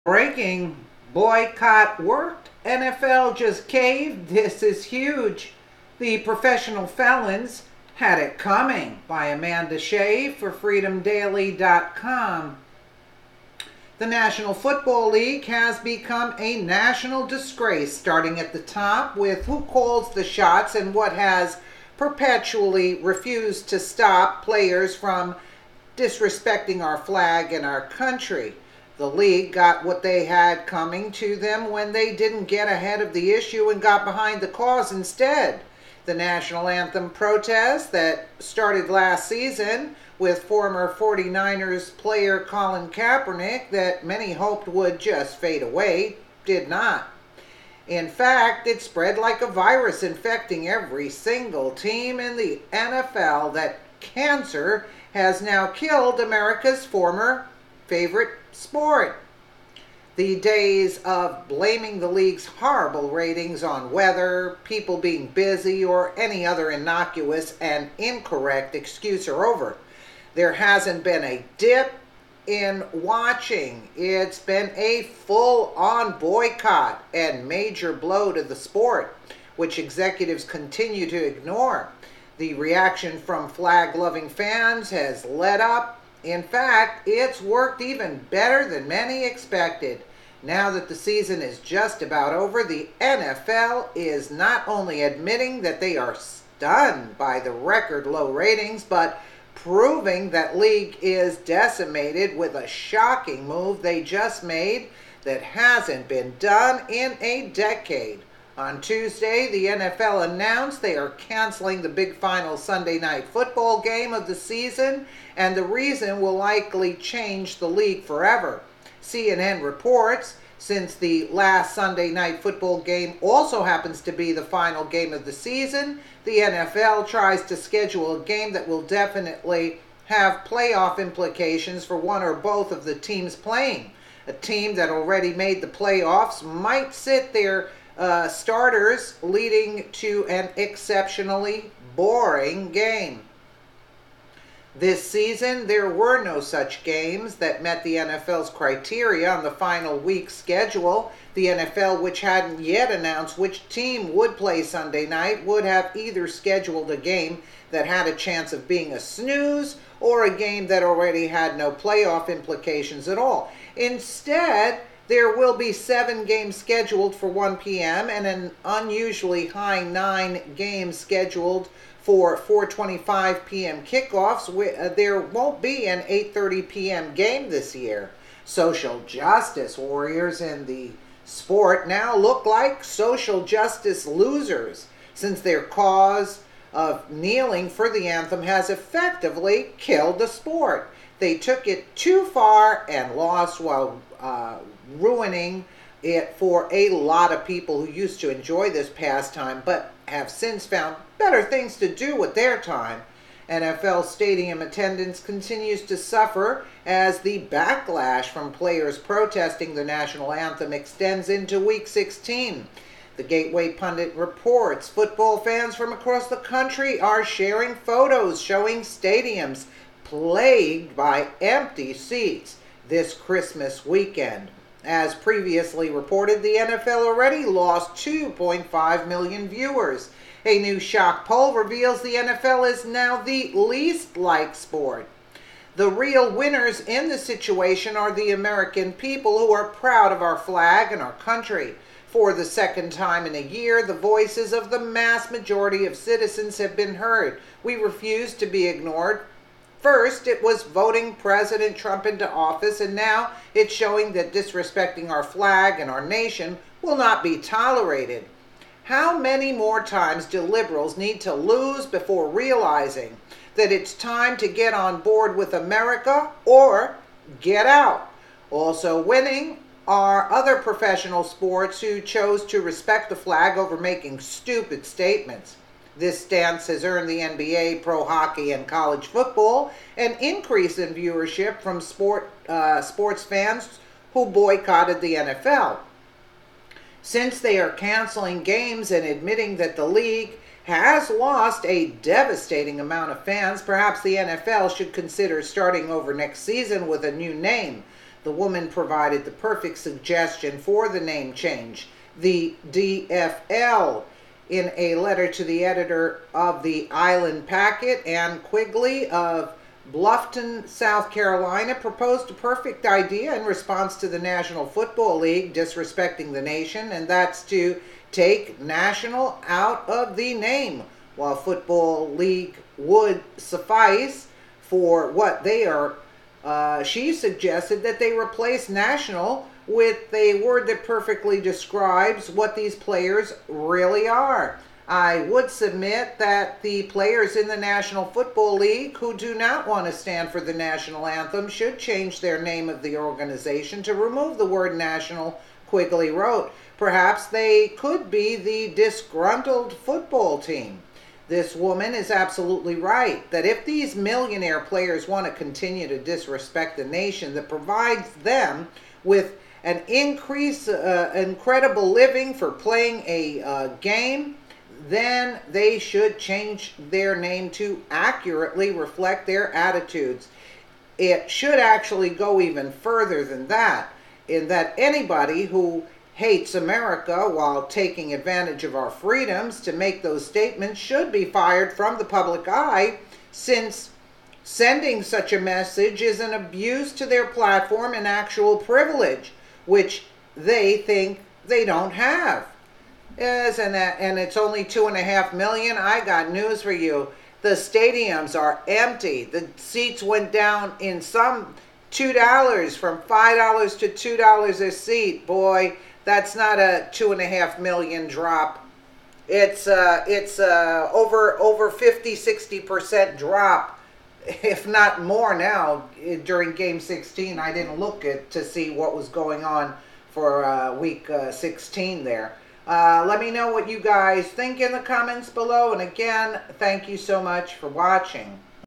Breaking: boycott worked. NFL just caved. This is huge. The professional felons had it coming, by Amanda Shea for freedomdaily.com. The National Football League has become a national disgrace, starting at the top with who calls the shots and what has perpetually refused to stop players from disrespecting our flag and our country. The league got what they had coming to them when they didn't get ahead of the issue and got behind the cause instead. The national anthem protest that started last season with former 49ers player Colin Kaepernick, that many hoped would just fade away, did not. In fact, it spread like a virus, infecting every single team in the NFL. That cancer has now killed America's former favorite sport. The days of blaming the league's horrible ratings on weather, people being busy, or any other innocuous and incorrect excuse are over. There hasn't been a dip in watching. It's been a full-on boycott and major blow to the sport, which executives continue to ignore. The reaction from flag-loving fans has let up. In fact, it's worked even better than many expected. Now that the season is just about over, the NFL is not only admitting that they are stunned by the record low ratings, but proving that league is decimated with a shocking move they just made that hasn't been done in a decade. On Tuesday, the NFL announced they are canceling the big final Sunday night football game of the season, and the reason will likely change the league forever. CNN reports, since the last Sunday night football game also happens to be the final game of the season, the NFL tries to schedule a game that will definitely have playoff implications for one or both of the teams playing. A team that already made the playoffs might sit their starters, leading to an exceptionally boring game. This season, there were no such games that met the NFL's criteria on the final week schedule. The NFL, which hadn't yet announced which team would play Sunday night, would have either scheduled a game that had a chance of being a snooze or a game that already had no playoff implications at all. Instead, there will be 7 games scheduled for 1 p.m. and an unusually high 9 games scheduled for 4:25 p.m. kickoffs. There won't be an 8:30 p.m. game this year. Social justice warriors in the sport now look like social justice losers, since their cause of kneeling for the anthem has effectively killed the sport. They took it too far and lost while ruining it for a lot of people who used to enjoy this pastime but have since found better things to do with their time. NFL stadium attendance continues to suffer as the backlash from players protesting the national anthem extends into Week 16. The Gateway Pundit reports football fans from across the country are sharing photos showing stadiums plagued by empty seats this Christmas weekend. As previously reported, the NFL already lost 2.5 million viewers. A new shock poll reveals the NFL is now the least liked sport. The real winners in the situation are the American people, who are proud of our flag and our country. For the second time in a year, the voices of the mass majority of citizens have been heard. We refuse to be ignored. First, it was voting President Trump into office, and now it's showing that disrespecting our flag and our nation will not be tolerated. How many more times do liberals need to lose before realizing that it's time to get on board with America or get out? Also winning are other professional sports who chose to respect the flag over making stupid statements. This stance has earned the NBA, pro hockey, and college football an increase in viewership from sports fans who boycotted the NFL. Since they are canceling games and admitting that the league has lost a devastating amount of fans, perhaps the NFL should consider starting over next season with a new name. the woman provided the perfect suggestion for the name change, the DFL. In a letter to the editor of the Island Packet, Ann Quigley of Bluffton, South Carolina, proposed a perfect idea in response to the National Football League disrespecting the nation, and that's to take national out of the name. While Football League would suffice for what they are, she suggested that they replace national with a word that perfectly describes what these players really are. I would submit that the players in the National Football League who do not want to stand for the national anthem should change their name of the organization to remove the word national, Quigley wrote. Perhaps they could be the disgruntled football team. This woman is absolutely right that if these millionaire players want to continue to disrespect the nation that provides them with an incredible living for playing a game, then they should change their name to accurately reflect their attitudes. It should actually go even further than that, in that anybody who hates America while taking advantage of our freedoms to make those statements should be fired from the public eye, since sending such a message is an abuse to their platform and actual privilege, which they think they don't have. Yes, and it's only 2.5 million. I got news for you. The stadiums are empty. The seats went down in some $2 from $5 to $2 a seat. Boy, that's not a 2.5 million drop. It's over 50-60% drop, if not more now. During Game 16, I didn't look to see what was going on for Week 16 there. Let me know what you guys think in the comments below. And again, thank you so much for watching.